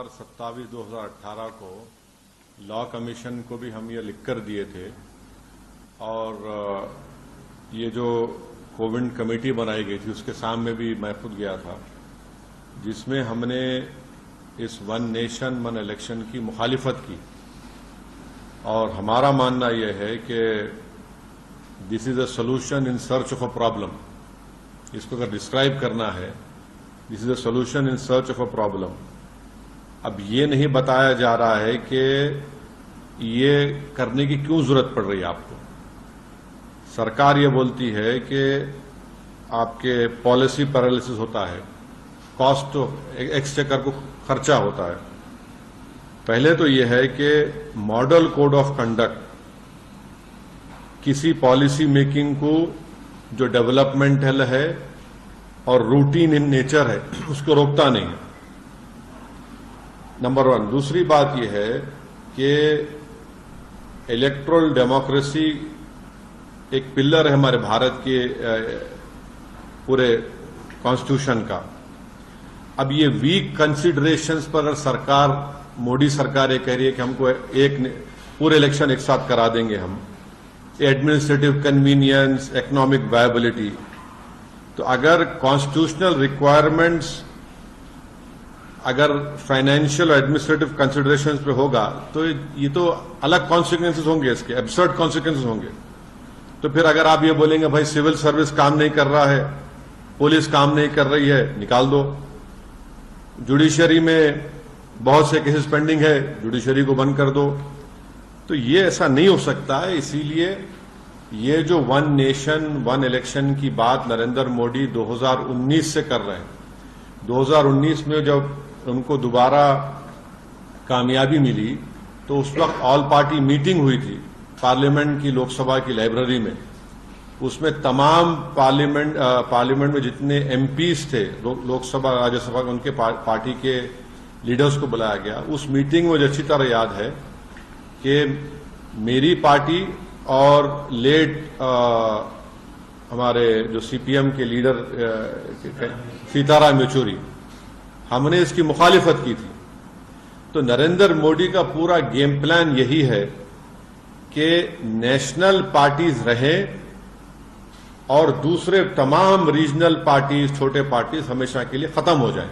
27/2018 को law commission को भी हम ये लिखकर दिए थे और ये जो कोविड कमेटी बनाई गई थी उसके सामने भी मैं खुद गया था, जिसमें हमने इस वन नेशन वन इलेक्शन की मुखालिफत की। और हमारा मानना यह है कि this is a solution in search of a problem. इसको अगर डिस्क्राइब करना है, this is a solution in search of a problem. अब ये नहीं बताया जा रहा है कि ये करने की क्यों जरूरत पड़ रही है आपको। सरकार ये बोलती है कि आपके पॉलिसी पैरालिसिस होता है, कॉस्ट ऑफ एक्सचेकर को खर्चा होता है। पहले तो यह है कि मॉडल कोड ऑफ कंडक्ट किसी पॉलिसी मेकिंग को जो डेवलपमेंटल है और रूटीन इन नेचर है उसको रोकता नहीं है, नंबर 1। दूसरी बात यह है कि इलेक्टोरल डेमोक्रेसी एक पिलर है हमारे भारत के पूरे कॉन्स्टिट्यूशन का। अब ये वीक कंसिडरेशंस पर अगर सरकार, मोदी सरकार ये कह रही है कि हमको एक पूरे इलेक्शन एक साथ करा देंगे हम, एडमिनिस्ट्रेटिव कन्वीनियंस, इकोनॉमिक वायबिलिटी, तो अगर कॉन्स्टिट्यूशनल रिक्वायरमेंट्स अगर फाइनेंशियल और एडमिनिस्ट्रेटिव कंसिडरेशंस पे होगा तो ये तो अलग कॉन्सिक्वेंसेस होंगे, इसके एब्सर्ड कॉन्सिक्वेंसेस होंगे। तो फिर अगर आप ये बोलेंगे भाई सिविल सर्विस काम नहीं कर रहा है, पुलिस काम नहीं कर रही है, निकाल दो। जुडिशरी में बहुत से केसेस पेंडिंग है, जुडिशरी को बंद कर दो। तो ये ऐसा नहीं हो सकता है। इसीलिए ये जो वन नेशन वन इलेक्शन की बात नरेंद्र मोदी 2019 से कर रहे हैं, 2019 में जब उनको दोबारा कामयाबी मिली तो उस वक्त ऑल पार्टी मीटिंग हुई थी पार्लियामेंट की, लोकसभा की लाइब्रेरी में। उसमें तमाम पार्लियामेंट में जितने एमपीज थे, लोकसभा राज्यसभा, उनके पार्टी के लीडर्स को बुलाया गया। उस मीटिंग में मुझे अच्छी तरह याद है कि मेरी पार्टी और लेट हमारे जो सीपीएम के लीडर सीताराम येचुरी, हमने इसकी मुखालिफत की थी। तो नरेंद्र मोदी का पूरा गेम प्लान यही है कि नेशनल पार्टीज रहें और दूसरे तमाम रीजनल पार्टीज, छोटे पार्टीज हमेशा के लिए खत्म हो जाएं।